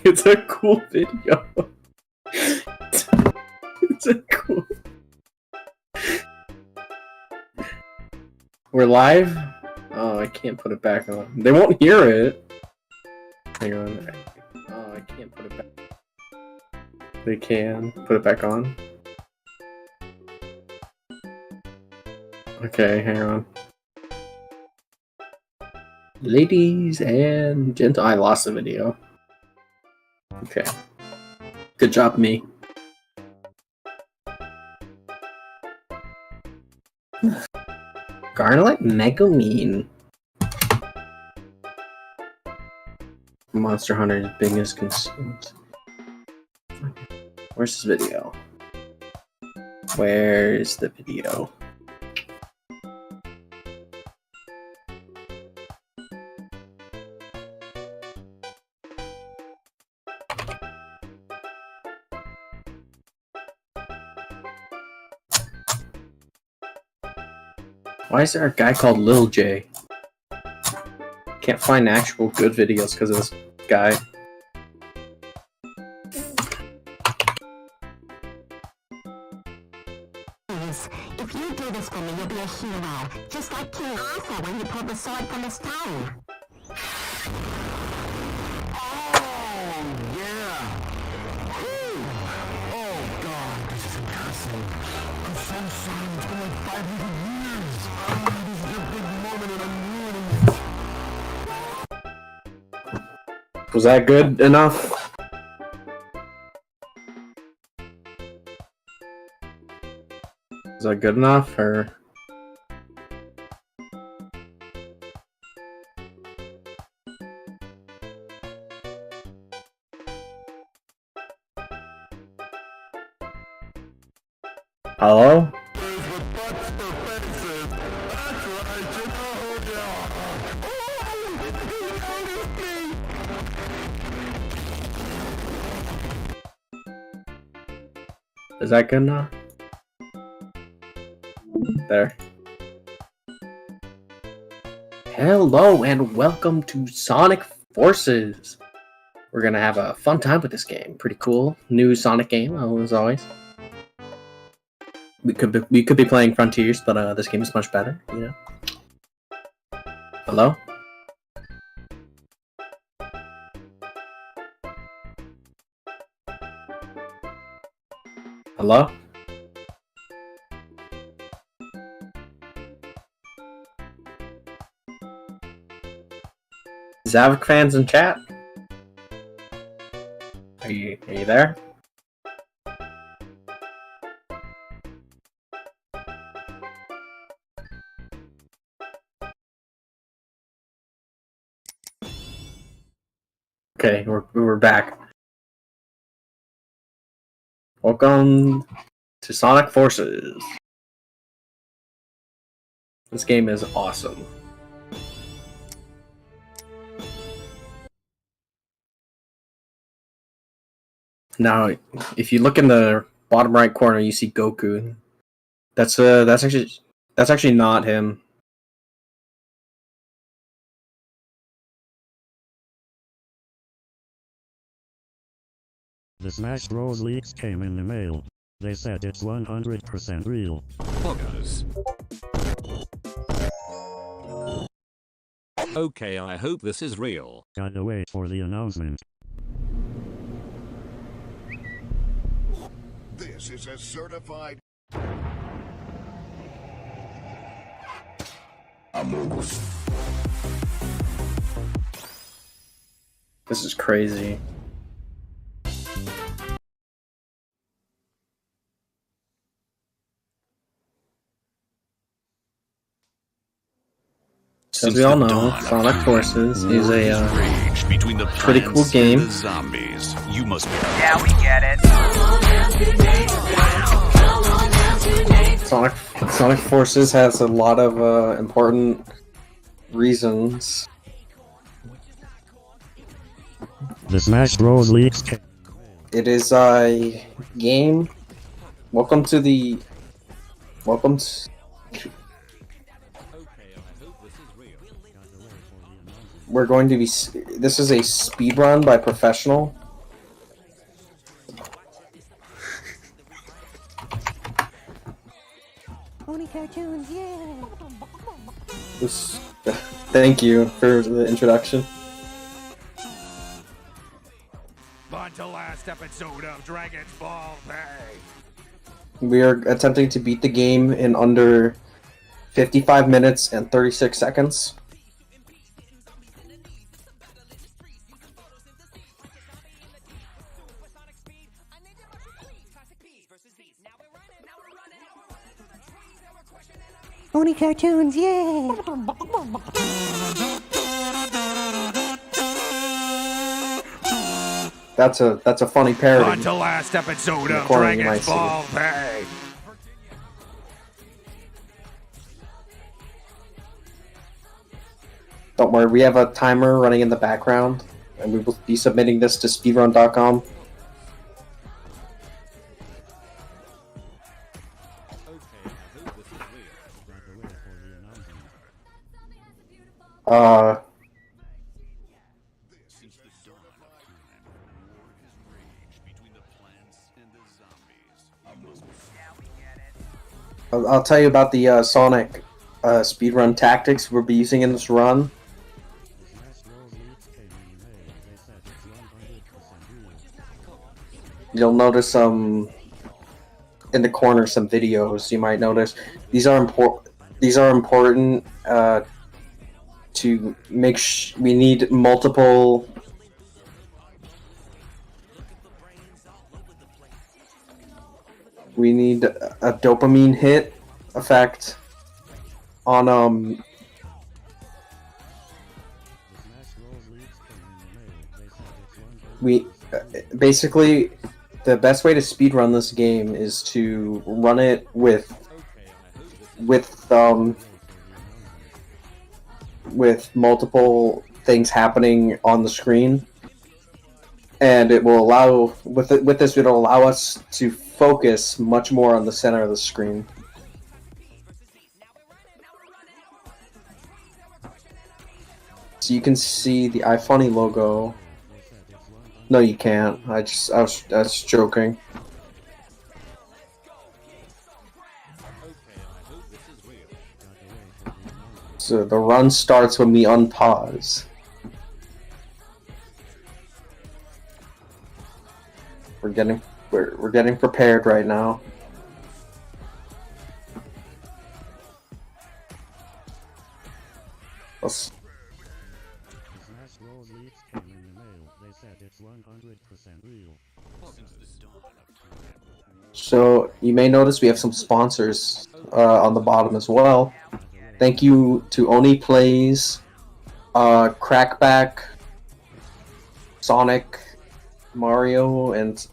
It's a cool video. It's a cool. We're live? Oh, I can't put it back on. They won't hear it. Hang on. Oh, I can't put it back. They can put it back on. Okay, hang on. Ladies and gentlemen, I lost the video. Okay. Good job, me. Garnet Megamine. Monster Hunter's biggest concerns. Where's this video? Where's the video? Why is there a guy called Lil J? Can't find actual good videos because of this guy. If you do this for me, you'll be a hero. Just like King Arthur when you pulled the sword from his tongue. Oh, yeah! Oh, God, this is impressive. The sunshine, it's been like 500 years. This is a big moment and I'm ruining it. Was that good enough? Is that good enough, or? Hello? Is that good enough? There. Hello and welcome to Sonic Forces. We're gonna have a fun time with this game. Pretty cool. New Sonic game, as always. We could be playing Frontiers, but this game is much better, you know. Hello? Hello? Zavik fans in chat? Are you there? Okay, we're back. Welcome to Sonic Forces. This game is awesome. Now, if you look in the bottom right corner, you see Goku. That's actually not him. The Smash Bros. Leaks came in the mail. They said it's 100% real. Poggers. Okay, I hope this is real. Gotta wait for the announcement. This is a certified... This is crazy. As we all know, Sonic Forces is a pretty cool game. Zombies. You must be. Yeah, we get it. Sonic Forces has a lot of important reasons. The Smash Bros. Leaks came. It is a game. Welcome to we're going to be. This is a speedrun by professional. cartoons, yeah! This, thank you for the introduction. On to last episode of Dragon's Ball Bay. We are attempting to beat the game in under 55 minutes and 36 seconds. Only cartoons, yeah! That's a funny On parody. to last episode of corner, you might Dragon's see it. Ball Bay. Don't worry, we have a timer running in the background, and we will be submitting this to speedrun.com. Since the dawn of time, war has raged between the plants and the zombies. I'll tell you about the Sonic speedrun tactics we'll be using in this run. You'll notice in the corner some videos. You might notice these are important. These are important to make. We need multiple. We need a dopamine hit effect on we basically the best way to speedrun this game is to run it with multiple things happening on the screen, and it will allow with this it'll allow us to focus much more on the center of the screen. So you can see the iFunny logo. No, you can't. I was joking. So the run starts when we unpause. We're getting prepared right now. Let's. So you may notice we have some sponsors on the bottom as well. Thank you to Oni Plays, Crackback, Sonic, Mario, and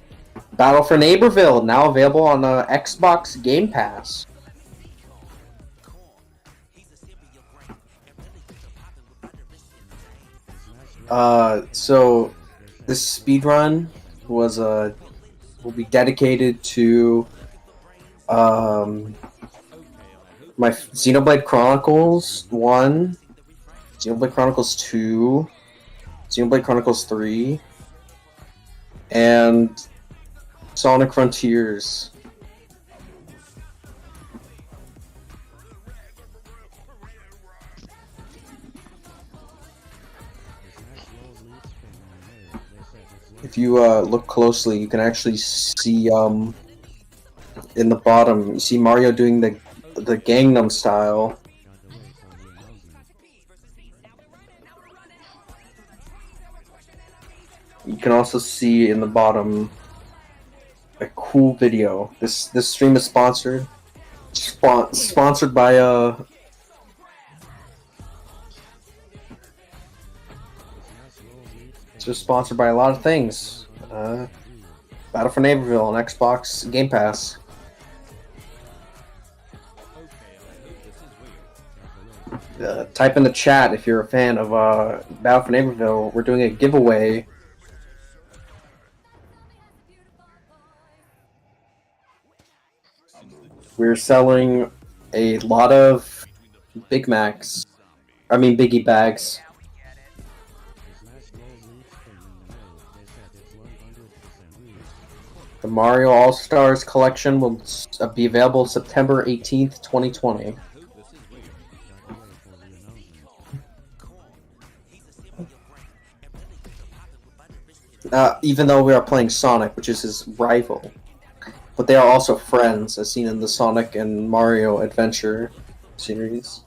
Battle for Neighborville, now available on Xbox Game Pass. So this speedrun was will be dedicated to my Xenoblade Chronicles 1, Xenoblade Chronicles 2, Xenoblade Chronicles 3, and Sonic Frontiers. If you look closely, you can actually see in the bottom, you see Mario doing the Gangnam Style. You can also see in the bottom a cool video. This stream is sponsored by it's just sponsored by a lot of things. Battle for Neighborville on Xbox Game Pass. Type in the chat if you're a fan of Battle for Neighborville. We're doing a giveaway. We're selling a lot of Big Macs. I mean Biggie bags. The Mario All Stars collection will be available September 18th, 2020. Even though we are playing Sonic, which is his rival. But they are also friends, as seen in the Sonic and Mario Adventure series.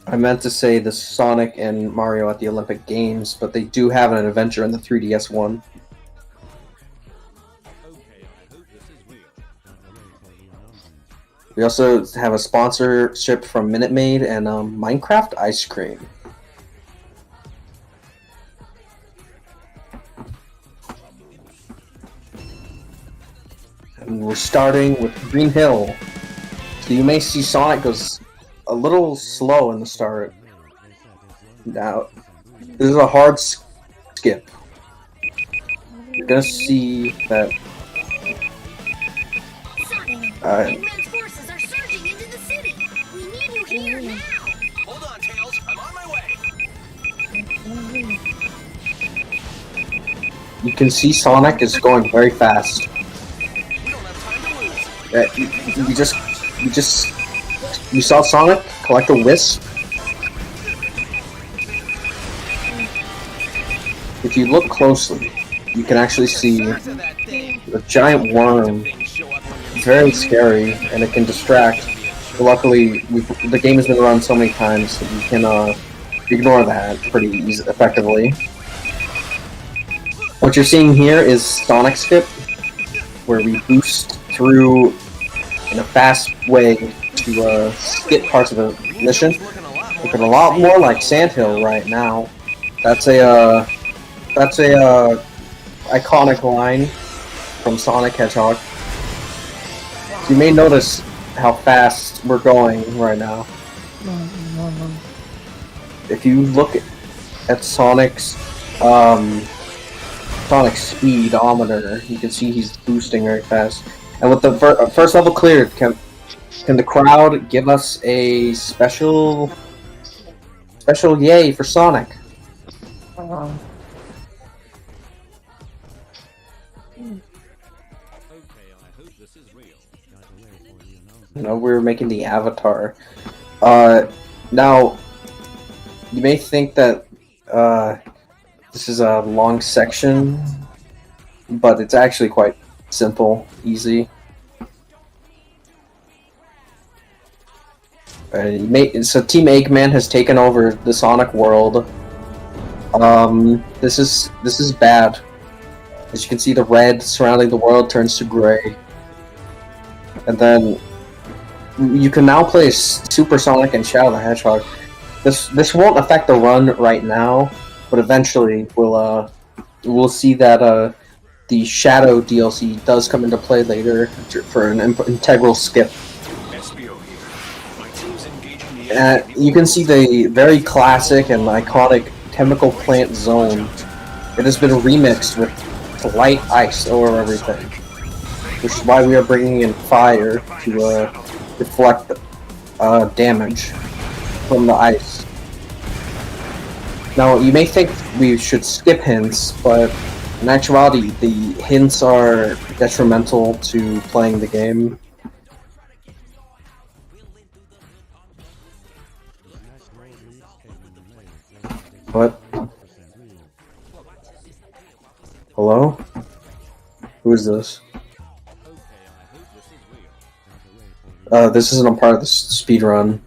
I meant to say the Sonic and Mario at the Olympic Games, but they do have an adventure in the 3DS one. We also have a sponsorship from Minute Maid and Minecraft Ice Cream. And we're starting with Green Hill. So you may see Sonic goes a little slow in the start. Now, this is a hard skip. You're gonna see that. Eggman's forces are surging into the city. We need you here now. Hold on, Tails. I'm on my way. You can see Sonic is going very fast. We don't have time to lose. You saw Sonic collect a wisp. If you look closely, you can actually see a giant worm. Very scary, and it can distract. But luckily, the game has been run so many times that you can ignore that pretty effectively. What you're seeing here is Sonic Skip, where we boost through in a fast way to skip parts of a mission. Looking a lot more like Sandhill right now. That's a iconic line from Sonic Hedgehog. You may notice how fast we're going right now. If you look at Sonic's Sonic speedometer, you can see he's boosting very fast. And with the first level cleared, can the crowd give us a special yay for Sonic? You know, we're making the avatar. Now, you may think that this is a long section, but it's actually quite simple, easy. So Team Eggman has taken over the Sonic world. This is bad. As you can see, the red surrounding the world turns to gray, and then you can now play Super Sonic and Shadow the Hedgehog. This won't affect the run right now, but eventually we'll see that the Shadow DLC does come into play later for an integral skip. You can see the very classic and iconic Chemical Plant Zone. It has been remixed with light ice over everything, which is why we are bringing in fire to deflect damage from the ice. Now, you may think we should skip hints, but in actuality, the hints are detrimental to playing the game. What? Hello? Who is this? This isn't a part of the speedrun.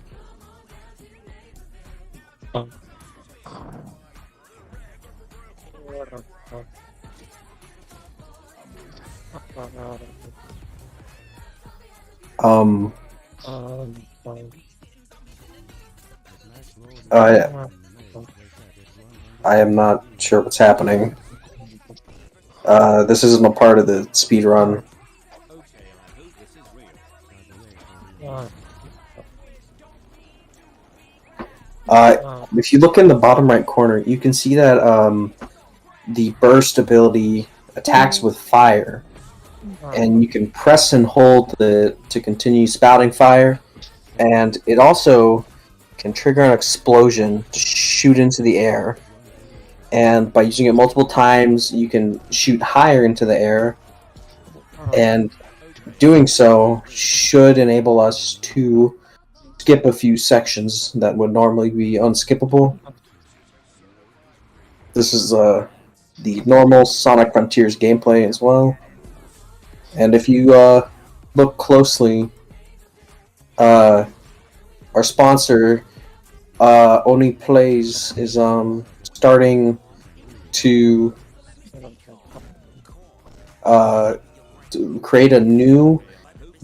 I am not sure what's happening. This isn't a part of the speedrun. If you look in the bottom right corner, you can see that the burst ability attacks with fire, and you can press and hold to continue spouting fire, and it also can trigger an explosion to shoot into the air. and by using it multiple times, you can shoot higher into the air, and doing so should enable us to skip a few sections that would normally be unskippable. This is the normal Sonic Frontiers gameplay as well. And if you look closely, our sponsor, Only Plays, is starting to create a new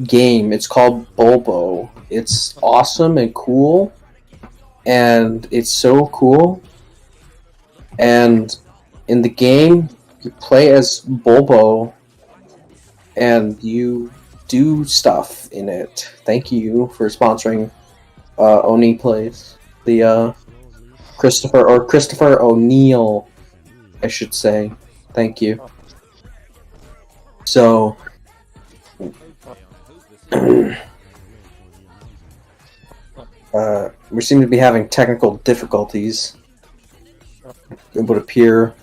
game. It's called Bulbo. It's awesome and cool, and it's so cool. And in the game, you play as Bulbo, and you do stuff in it. Thank you for sponsoring Oni Plays. The Christopher O'Neill, I should say. Thank you. So we seem to be having technical difficulties. It would appear.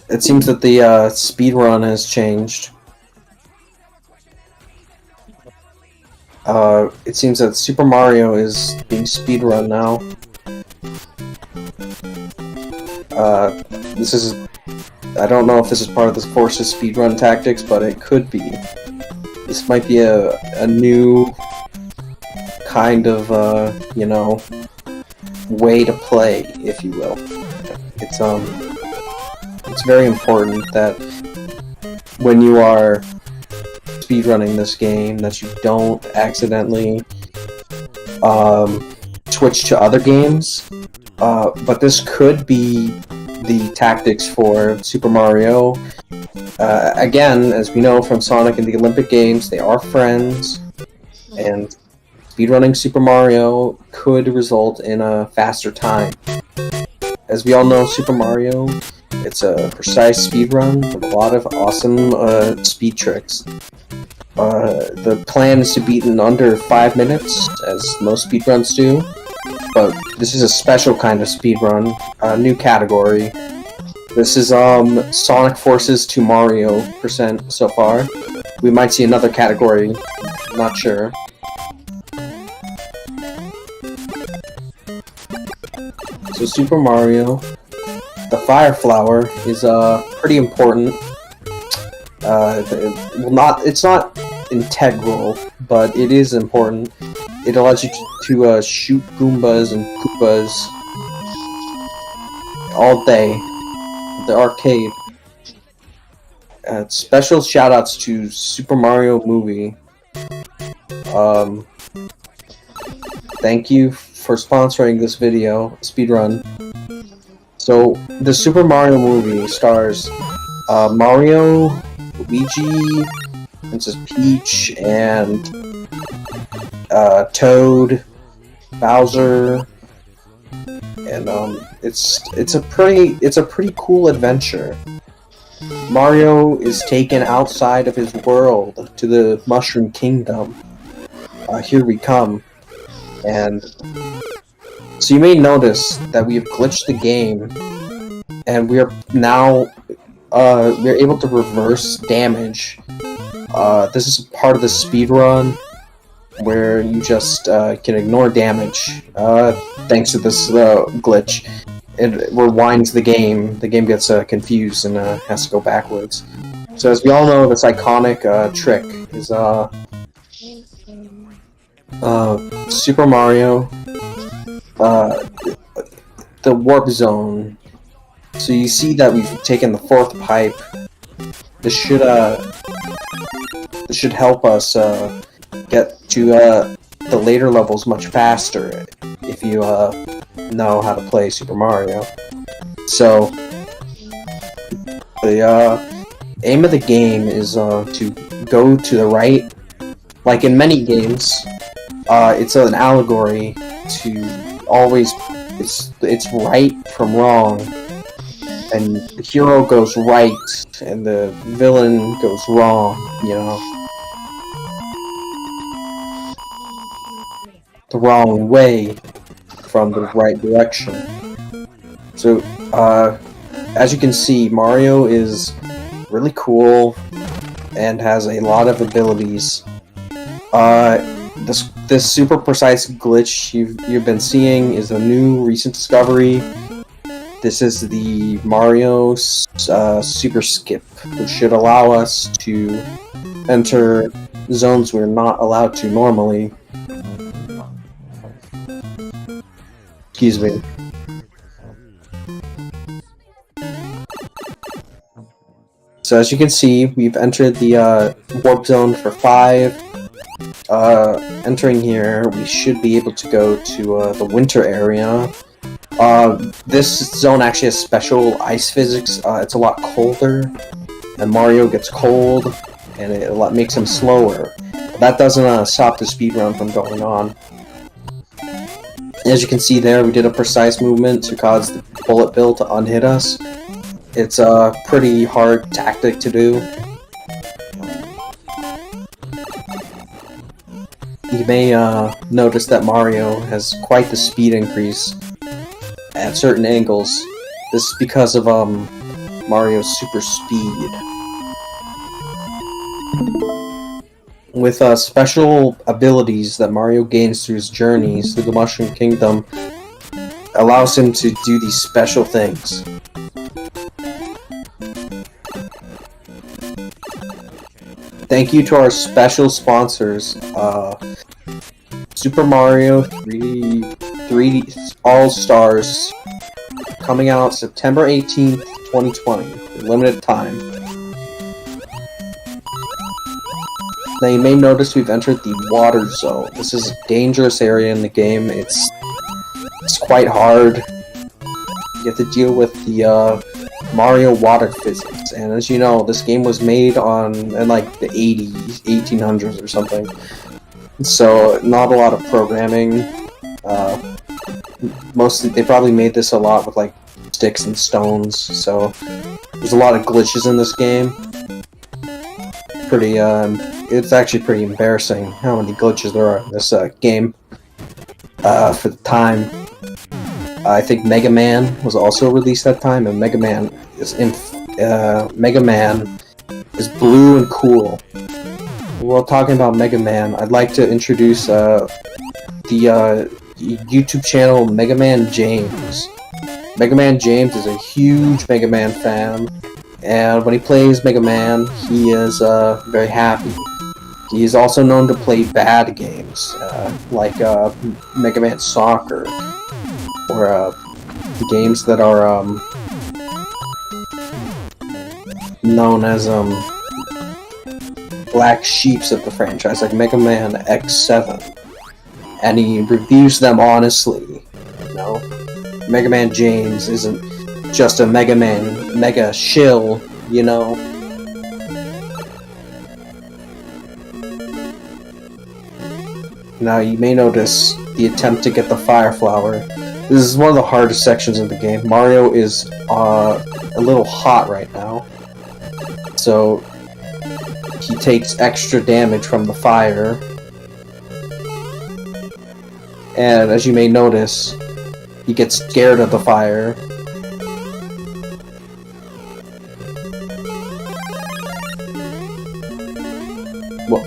It seems that the speedrun has changed. It seems that Super Mario is being speedrun now. This is... I don't know if this is part of the Force's speedrun tactics, but it could be. This might be a new kind of, you know, way to play, if you will. It's very important that when you are speedrunning this game that you don't accidentally switch to other games. But this could be the tactics for Super Mario. Again, as we know from Sonic and the Olympic Games, they are friends, and speedrunning Super Mario could result in a faster time. As we all know, Super Mario, it's a precise speedrun with a lot of awesome speed tricks. The plan is to beat in under 5 minutes, as most speedruns do, but this is a special kind of speedrun, a new category. This is Sonic Forces to Mario % so far. We might see another category, not sure. So Super Mario, the Fire Flower is pretty important. It's not integral, but it is important. It allows you to shoot Goombas and Koopas all day. The arcade. Special shoutouts to Super Mario Movie. Thank you for sponsoring this video, speedrun. So, the Super Mario Movie stars Mario, Luigi, Princess Peach, and Toad, Bowser, and it's a pretty cool adventure. Mario is taken outside of his world to the Mushroom Kingdom. Here we come, and so you may notice that we have glitched the game, and we are now we're able to reverse damage. This is part of the speedrun where you just can ignore damage thanks to this glitch. It rewinds the game. The game gets confused and has to go backwards. So as we all know, this iconic trick is Super Mario, the Warp Zone. So you see that we've taken the 4th pipe. This should help us get to the later levels much faster if you know how to play Super Mario. So the aim of the game is to go to the right. Like in many games, it's an allegory to always it's right from wrong, and the hero goes right and the villain goes wrong, you know. The wrong way from the right direction. So, as you can see, Mario is really cool and has a lot of abilities. This super precise glitch you've been seeing is a new recent discovery. This is the Mario super skip, which should allow us to enter zones we're not allowed to normally. Excuse me. So as you can see, we've entered the warp zone for 5. Entering here, we should be able to go to the winter area. This zone actually has special ice physics. It's a lot colder, and Mario gets cold, and it makes him slower. But that doesn't stop the speedrun from going on. As you can see there, we did a precise movement to cause the bullet bill to unhit us. It's a pretty hard tactic to do. You may notice that Mario has quite the speed increase at certain angles. This is because of Mario's super speed. With special abilities that Mario gains through his journeys through the Mushroom Kingdom, allows him to do these special things. Thank you to our special sponsors, Super Mario 3D All-Stars, coming out September 18th, 2020, limited time. Now you may notice we've entered the water zone. This is a dangerous area in the game. It's quite hard. You have to deal with the Mario water physics, and as you know, this game was made in like the 80s, 1800s or something. So not a lot of programming. Mostly, they probably made this a lot with like sticks and stones. So there's a lot of glitches in this game. It's actually pretty embarrassing how many glitches there are in this game for the time. I think Mega Man was also released that time, and Mega Man is blue and cool. While talking about Mega Man, I'd like to introduce the YouTube channel Mega Man James. Mega Man James is a huge Mega Man fan, and when he plays Mega Man, he is very happy. He is also known to play bad games, like Mega Man Soccer, or games that are known as black sheeps of the franchise, like Mega Man X7, and he reviews them honestly. You know, Mega Man James isn't just a mega shill, you know. Now you may notice the attempt to get the Fire Flower. This is one of the hardest sections of the game. Mario is a little hot right now, so he takes extra damage from the fire. And as you may notice, he gets scared of the fire. Whoa.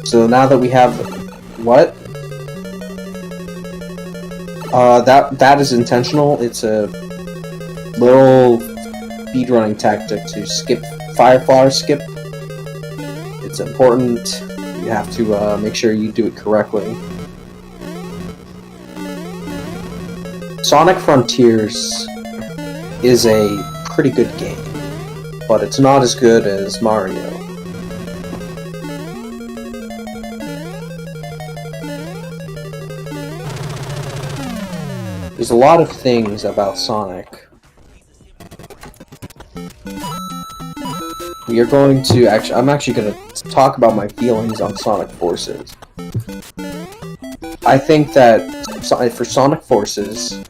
So now that we have... What? That is intentional. It's a little speedrunning tactic to skip Fire Flower skip. It's important. You have to make sure you do it correctly. Sonic Frontiers is a pretty good game, but it's not as good as Mario. There's a lot of things about Sonic. We are going to I'm actually going to talk about my feelings on Sonic Forces. I think that for Sonic Forces,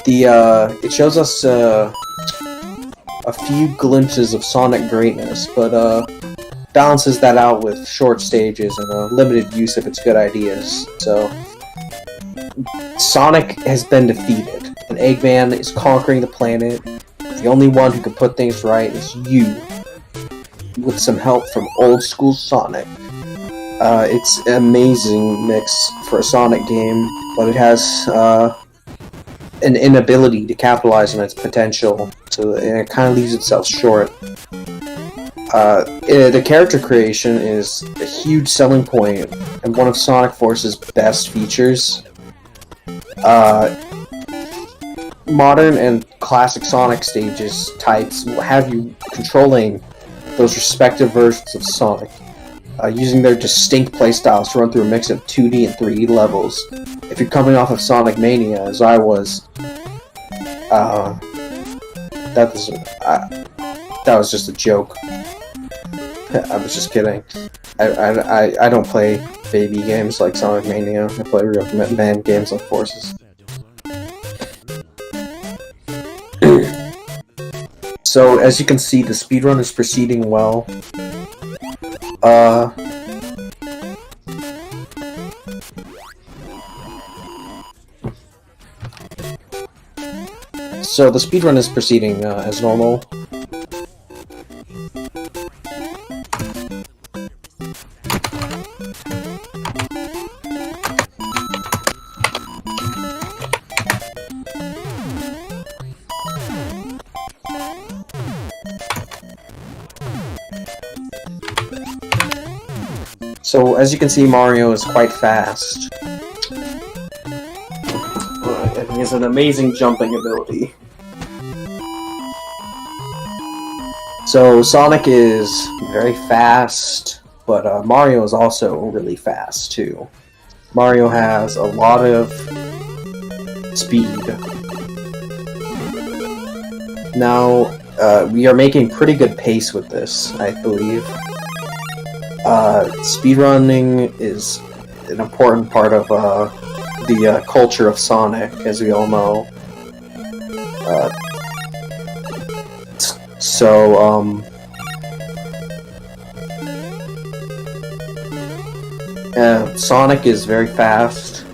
it shows us a few glimpses of Sonic greatness, but balances that out with short stages and a limited use of its good ideas. So, Sonic has been defeated, and Eggman is conquering the planet. The only one who can put things right is you, with some help from old school Sonic. It's an amazing mix for a Sonic game, but it has an inability to capitalize on its potential, so it kind of leaves itself short. The character creation is a huge selling point and one of Sonic Force's best features. Modern and classic Sonic stages types will have you controlling those respective versions of Sonic, using their distinct playstyles to run through a mix of 2D and 3D levels. If you're coming off of Sonic Mania, as I was, that was just a joke. I was just kidding. I don't play baby games like Sonic Mania. I play real man games like Forces. So, as you can see, the speedrun is proceeding well. So the speedrun is proceeding as normal. So, as you can see, Mario is quite fast. And he has an amazing jumping ability. So, Sonic is very fast, but Mario is also really fast, too. Mario has a lot of speed. Now, we are making pretty good pace with this, I believe. Speedrunning is an important part of the culture of Sonic, as we all know. Sonic is very fast,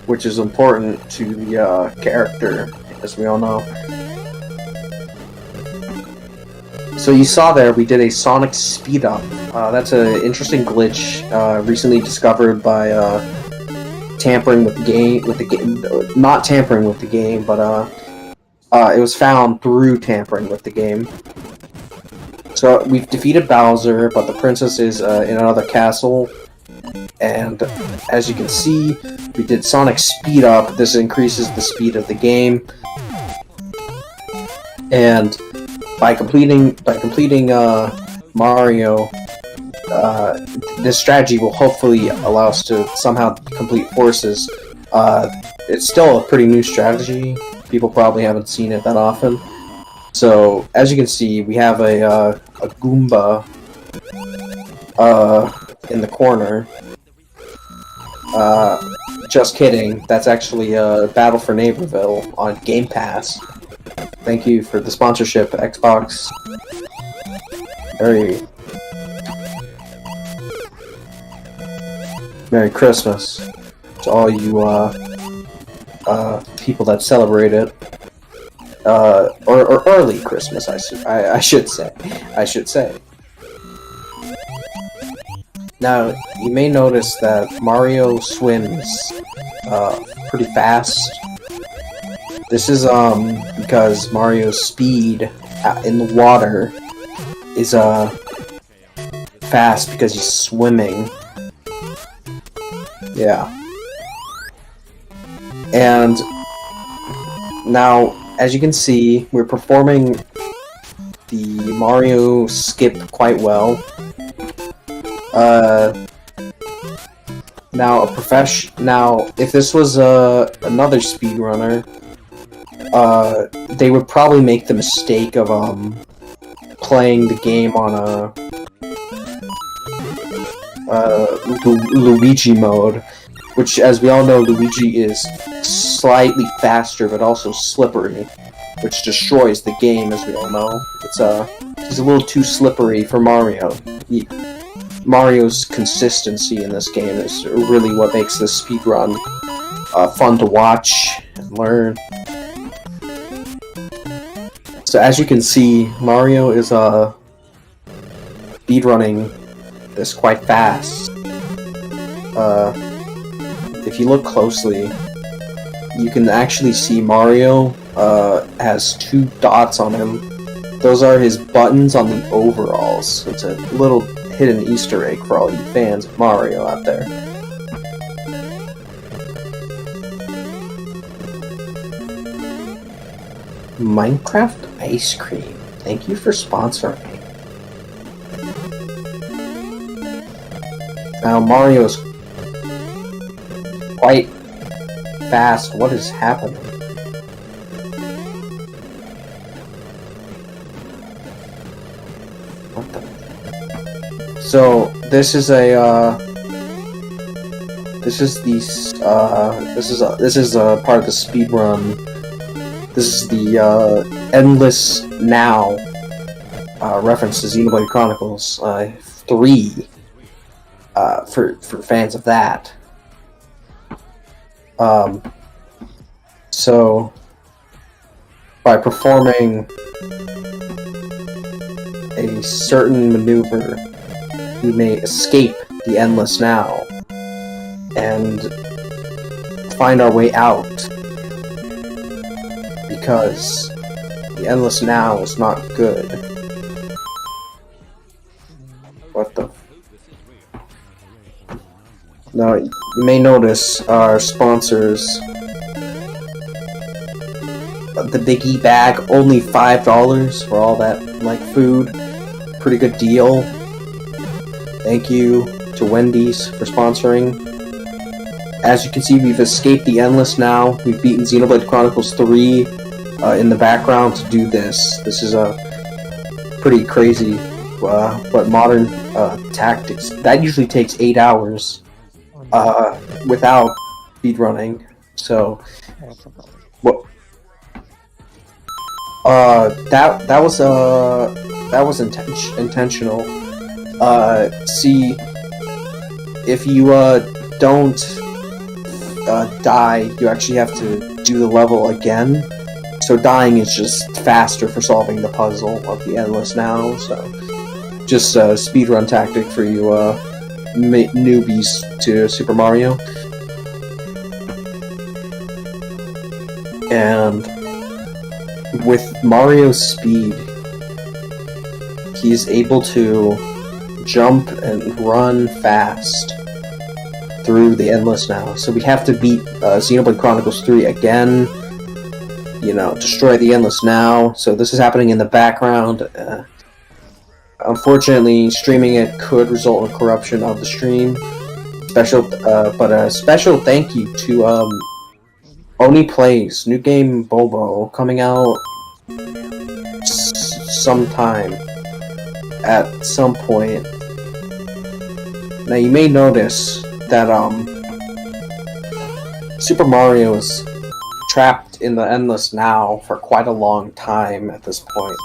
which is important to the character, as we all know. So you saw there, we did a Sonic speed up. That's an interesting glitch recently discovered by tampering with the game. Not tampering with the game, but it was found through tampering with the game. So we've defeated Bowser, but the princess is in another castle. And as you can see, we did Sonic speed up. This increases the speed of the game. And by completing Mario, this strategy will hopefully allow us to somehow complete Forces. It's still a pretty new strategy. People probably haven't seen it that often. So, as you can see, we have a Goomba in the corner. Just kidding. That's actually Battle for Neighborville on Game Pass. Thank you for the sponsorship, Xbox. Merry Christmas to all you people that celebrate it, or early Christmas. I should say. Now you may notice that Mario swims pretty fast. This is because Mario's speed in the water is fast because he's swimming. Yeah. And now, as you can see, we're performing the Mario skip quite well. Now, if this was another speedrunner, they would probably make the mistake of playing the game on Luigi mode, which, as we all know, Luigi is slightly faster but also slippery. which destroys the game, as we all know. He's a little too slippery for Mario. Mario's consistency in this game is really what makes this speedrun fun to watch and learn. So as you can see, Mario is speedrunning this quite fast. If you look closely, you can actually see Mario has 2 dots on him. Those are his buttons on the overalls. It's a little hidden Easter egg for all you fans of Mario out there. Minecraft ice cream. Thank you for sponsoring. Now Mario's quite fast. What is happening? What the? So this is a part of the speed run. This is the Endless Now reference to Xenoblade Chronicles 3 for fans of that. So by performing a certain maneuver, we may escape the Endless Now and find our way out, because the Endless Now is not good. What the? Now, you may notice our sponsors. The Biggie bag, only $5 for all that, like, food. Pretty good deal. Thank you to Wendy's for sponsoring. As you can see, we've escaped the Endless Now. We've beaten Xenoblade Chronicles 3 in the background to do this. This is a pretty crazy, but modern tactics. That usually takes 8 hours without speedrunning. So, what? That was intentional. See, if you don't die, you actually have to do the level again. So dying is just faster for solving the puzzle of the Endless Now. So just a speedrun tactic for you newbies to Super Mario. And with Mario's speed, he's able to jump and run fast through the Endless Now. So we have to beat Xenoblade Chronicles 3 again, you know, destroy the Endless Now. So this is happening in the background. Unfortunately, streaming it could result in corruption of the stream. But a special thank you to Oni Plays, new game Bobo, coming out sometime at some point. Now you may notice that Super Mario is trapped in the Endless Now for quite a long time at this point.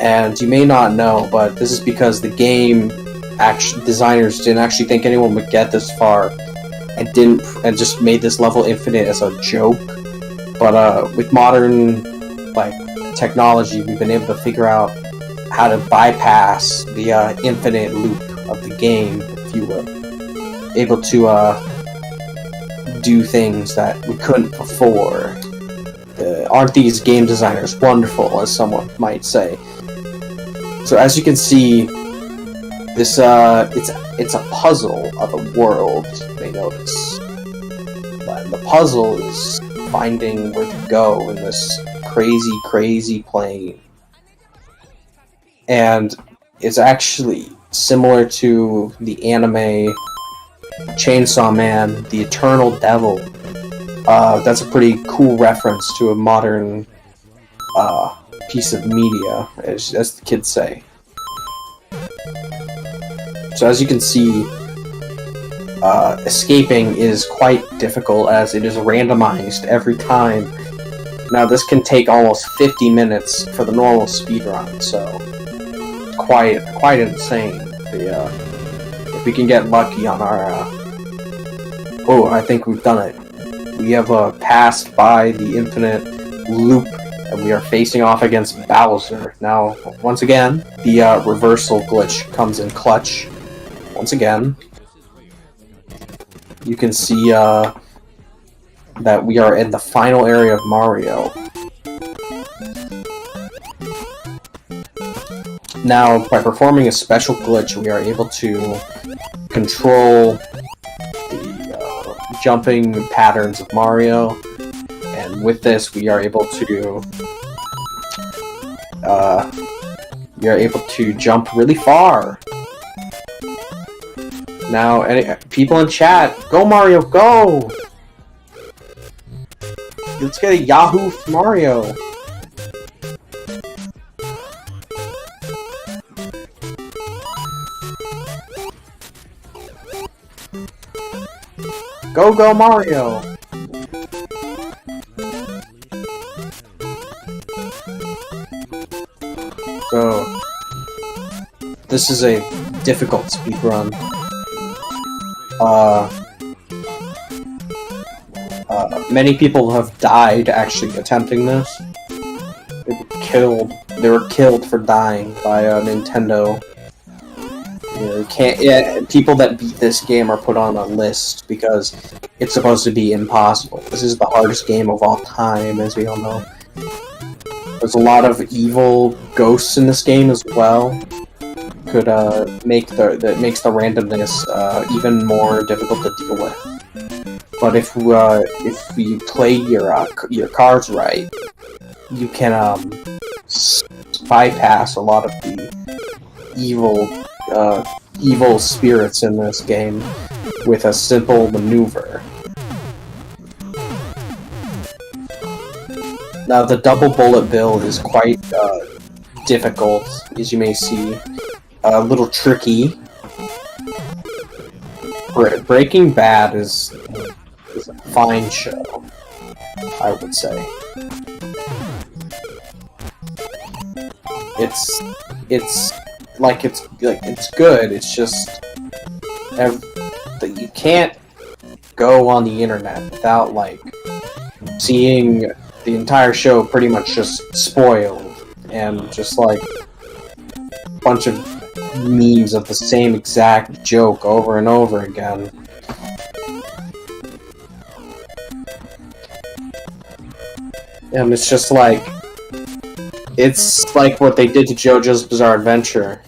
And you may not know, but this is because the game designers didn't actually think anyone would get this far, and just made this level infinite as a joke. But with modern technology, we've been able to figure out how to bypass the infinite loop of the game, if you will. Able to do things that we couldn't before. Aren't these game designers wonderful, as someone might say? So as you can see, this it's a puzzle of a world, you may notice. The puzzle is finding where to go in this crazy plane. And it's actually similar to the anime Chainsaw Man, the Eternal Devil. That's a pretty cool reference to a modern piece of media, as the kids say. So as you can see, escaping is quite difficult, as it is randomized every time Now this can take almost 50 minutes for the normal speedrun, so quite insane. If we can get lucky on our oh, I think we've done it. We have passed by the infinite loop, and we are facing off against Bowser. Now, once again, the reversal glitch comes in clutch. Once again, you can see that we are in the final area of Mario. Now, by performing a special glitch, we are able to control the jumping patterns of Mario, and with this, we are able to jump really far. Now, people in chat, go Mario, go! Let's get a Yahoo Mario. Go Mario! So, this is a difficult speedrun. Many people have died actually attempting this. They were killed for dying by Nintendo. People that beat this game are put on a list because it's supposed to be impossible. This is the hardest game of all time, as we all know. There's a lot of evil ghosts in this game as well. That makes the randomness even more difficult to deal with. But if you play your cards right, you can bypass a lot of the evil spirits in this game with a simple maneuver. Now, the double bullet build is quite difficult, as you may see. A little tricky. Breaking Bad is a fine show, I would say. It's good. It's just that you can't go on the internet without seeing the entire show pretty much just spoiled and just a bunch of memes of the same exact joke over and over again. And it's just it's like what they did to JoJo's Bizarre Adventure.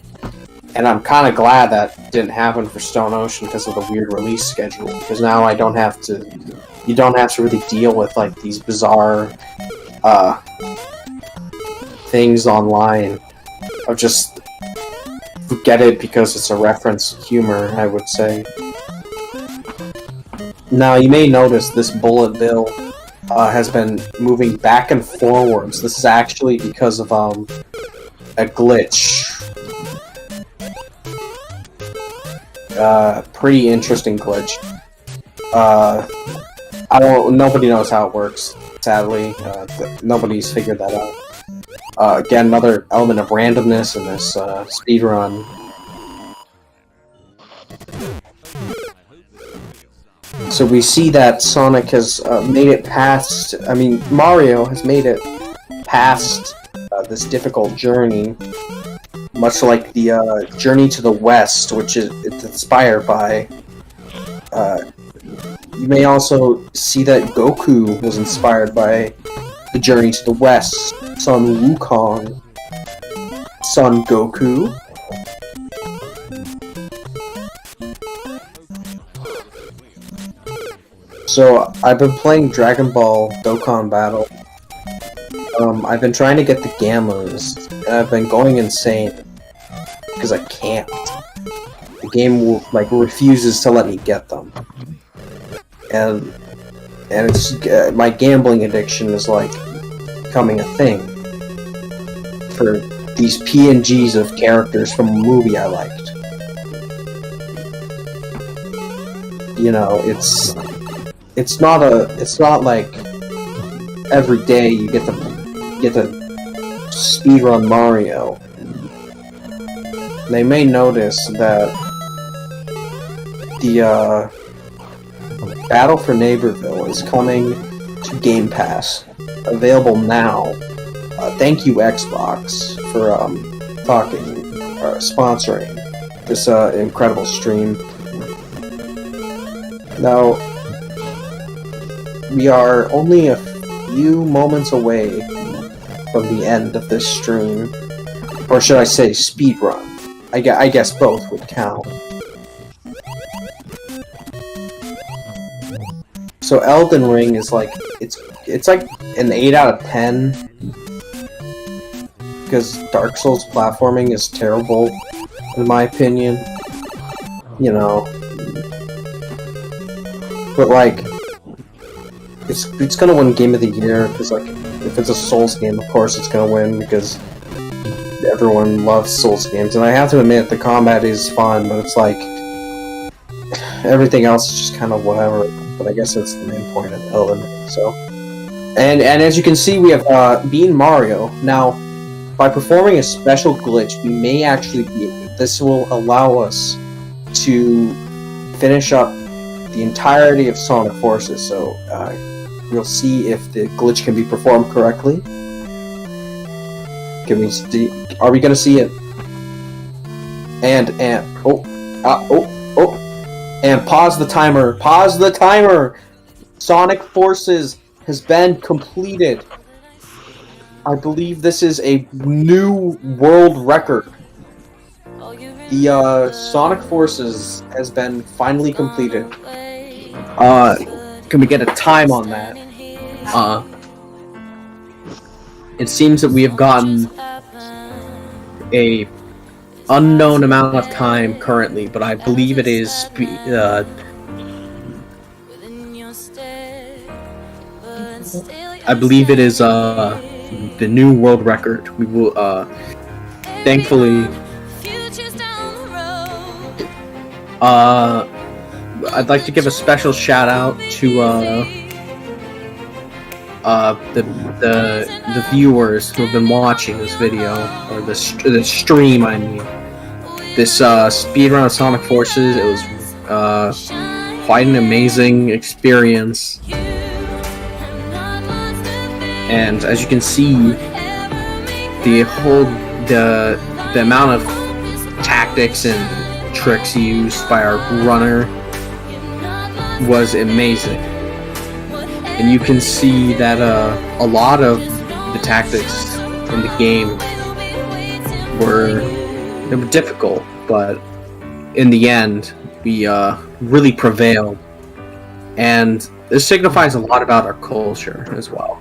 And I'm kind of glad that didn't happen for Stone Ocean because of the weird release schedule. Because now you don't have to really deal with these bizarre things online. Of just forget it because it's a reference humor, I would say. Now you may notice this bullet bill has been moving back and forwards. This is actually because of a glitch. Pretty interesting glitch. Nobody knows how it works, sadly. Nobody's figured that out. Again, another element of randomness in this speedrun. So we see that Sonic has made it past... Mario has made it past this difficult journey. Much like the Journey to the West, which it's inspired by. You may also see that Goku was inspired by the Journey to the West. Son Wukong. Son Goku. So, I've been playing Dragon Ball Dokkan Battle. I've been trying to get the Gammas, and I've been going insane. Because I can't. The game refuses to let me get them. And it's my gambling addiction is becoming a thing. For these PNGs of characters from a movie I liked. It's not every day you get to speedrun Mario. They may notice that the Battle for Neighborville is coming to Game Pass, available now. Thank you, Xbox, for sponsoring this incredible stream. Now, we are only a few moments away from the end of this stream, or should I say speedrun. I guess both would count. So Elden Ring is like, it's like an 8 out of 10, because Dark Souls platforming is terrible, in my opinion. You know. But like, it's gonna win Game of the Year, because like, if it's a Souls game, of course it's gonna win, because everyone loves Souls games. And I have to admit, the combat is fun, but it's like, everything else is just kind of whatever. But I guess that's the main point of Elden Ring, so. And as you can see, we have beaten Mario. Now, by performing a special glitch, we may actually be able, this will allow us to finish up the entirety of Sonic Forces, so we'll see if the glitch can be performed correctly. Can we see, are we gonna see it? And pause the timer. Pause the timer. Sonic Forces has been completed. I believe this is a new world record. The Sonic Forces has been finally completed. Can we get a time on that? It seems that we have gotten a unknown amount of time currently, but I believe it is I believe it is the new world record. We will thankfully I'd like to give a special shout out to the viewers who have been watching this video, or the stream, I mean. This speedrun of Sonic Forces, it was quite an amazing experience. And as you can see, the amount of tactics and tricks used by our runner was amazing. And you can see that a lot of the tactics in the game were difficult, but in the end, we really prevailed. And this signifies a lot about our culture as well.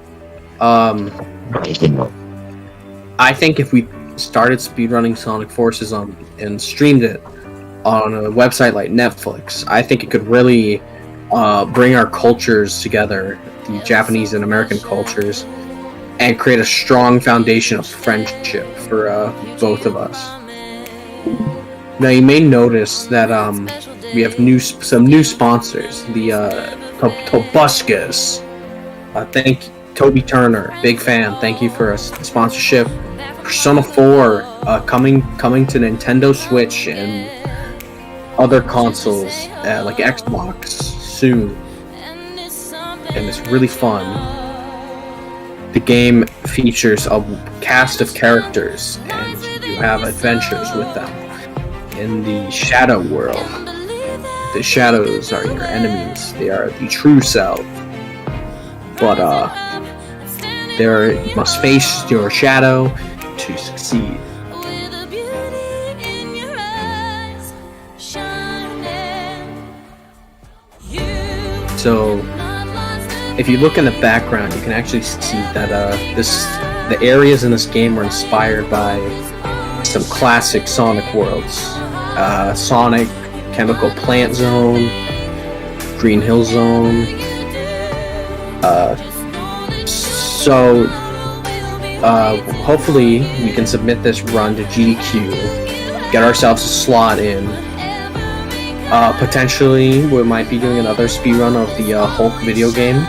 I think if we started speedrunning Sonic Forces and streamed it on a website like Netflix, I think it could really bring our cultures together, the Japanese and American cultures, and create a strong foundation of friendship for both of us. Now, you may notice that we have some new sponsors, the Tobuscus. Thank Toby Turner, big fan. Thank you for a sponsorship. Persona 4 coming to Nintendo Switch and other consoles like Xbox soon, and it's really fun. The game features a cast of characters, and you have adventures with them in the Shadow World. The shadows are your enemies. They are the true self, but you must face your shadow to succeed. So, if you look in the background, you can actually see that the areas in this game were inspired by some classic Sonic worlds. Sonic, Chemical Plant Zone, Green Hill Zone. So, hopefully we can submit this run to GDQ, get ourselves a slot in. Potentially, we might be doing another speedrun of the Hulk video game.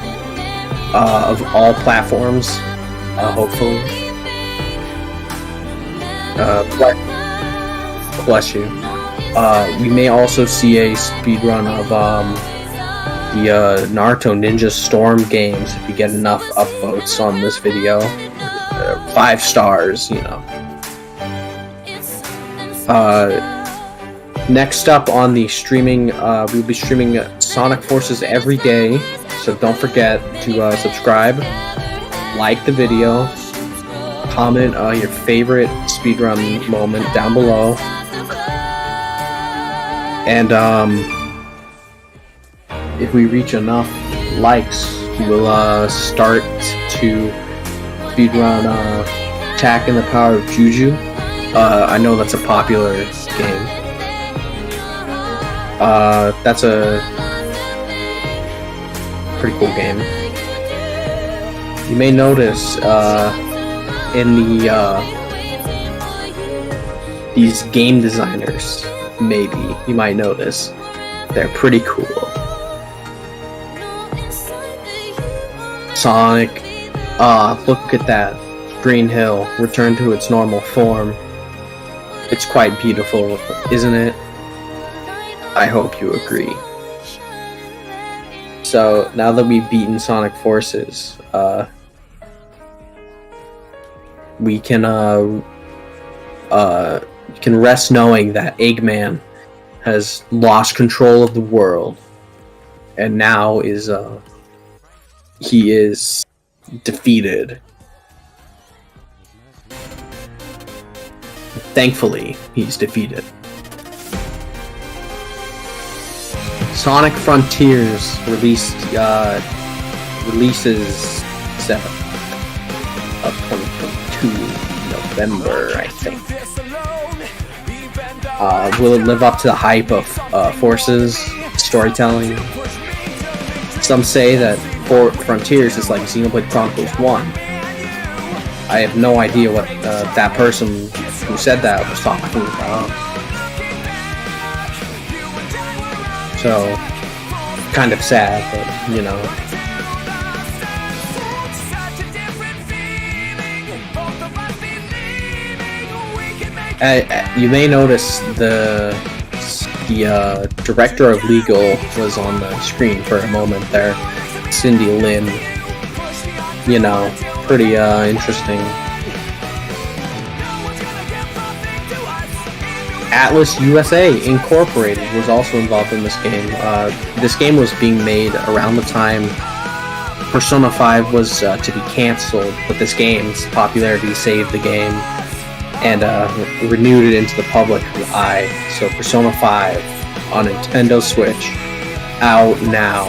of all platforms, hopefully. Bless you. We may also see a speedrun of the Naruto Ninja Storm games if we get enough upvotes on this video. 5 stars, you know. Next up on the streaming, we'll be streaming Sonic Forces every day, so don't forget to subscribe, like the video, comment your favorite speedrun moment down below, and if we reach enough likes, we'll start to speedrun Attacking the Power of Juju. I know that's a popular game. That's a pretty cool game. You may notice in the these game designers, maybe you might notice they're pretty cool. Sonic, look at that. Green Hill returned to its normal form. It's quite beautiful, isn't it? I hope you agree. So, now that we've beaten Sonic Forces, we can rest knowing that Eggman has lost control of the world, and now he is defeated. Thankfully, he's defeated. Sonic Frontiers releases 7th of 2022, November, I think. Will it live up to the hype of Forces storytelling? Some say that Frontiers is like Xenoblade Chronicles 1. I have no idea what that person who said that was talking about. So, kind of sad, but, you know. You may notice the director of legal was on the screen for a moment there. Cindy Lin. You know, pretty interesting. Atlas USA Incorporated was also involved in this game. This game was being made around the time Persona 5 was to be cancelled, but this game's popularity saved the game and renewed it into the public eye. So Persona 5 on Nintendo Switch, out now.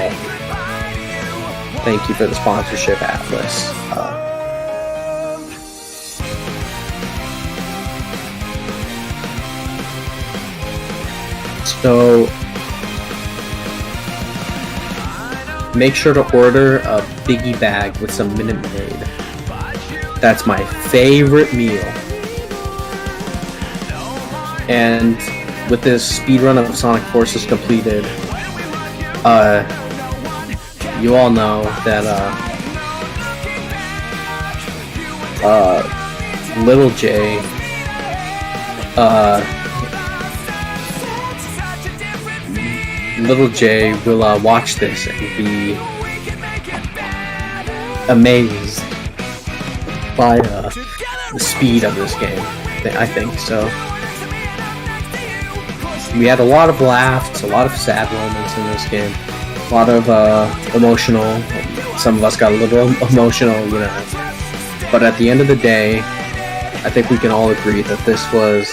Thank you for the sponsorship, Atlas. So, make sure to order a biggie bag with some Minute Maid. That's my favorite meal. And with this speedrun of Sonic Forces completed, you all know that Little J will watch this and be amazed by the speed of this game, I think. So we had a lot of laughs, a lot of sad moments in this game, a lot of emotional. Some of us got a little emotional, you know. But at the end of the day, I think we can all agree that this was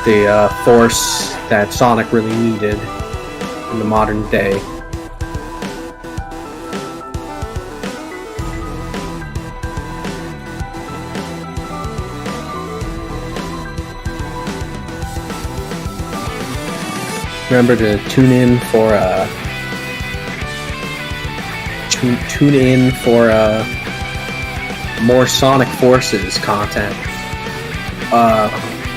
the force that Sonic really needed in the modern day. Remember to tune in for more Sonic Forces content.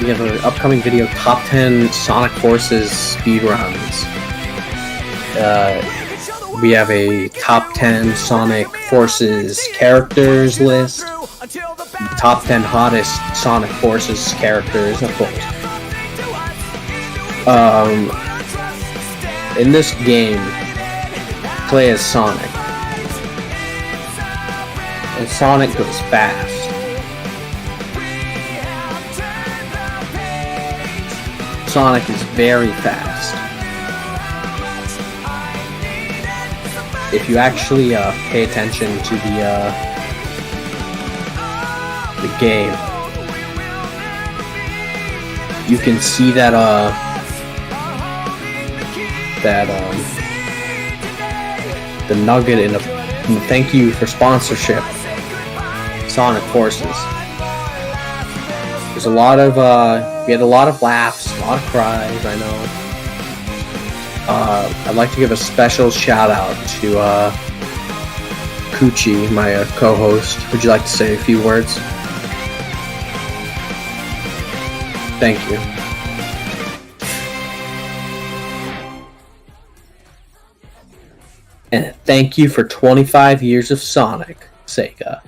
We have an upcoming video, top 10 Sonic Forces speedruns. we have a top 10 Sonic Forces characters list. Top 10 hottest Sonic Forces characters, of course. In this game, play as Sonic. And Sonic goes fast. Sonic is very fast. If you actually pay attention to the game, you can see that the nugget in a thank you for sponsorship, Sonic Forces. There's a lot of we had a lot of laughs, a lot of cries, I know. I'd like to give a special shout out to Kuchi, my co-host. Would you like to say a few words? Thank you. And thank you for 25 years of Sonic, Sega.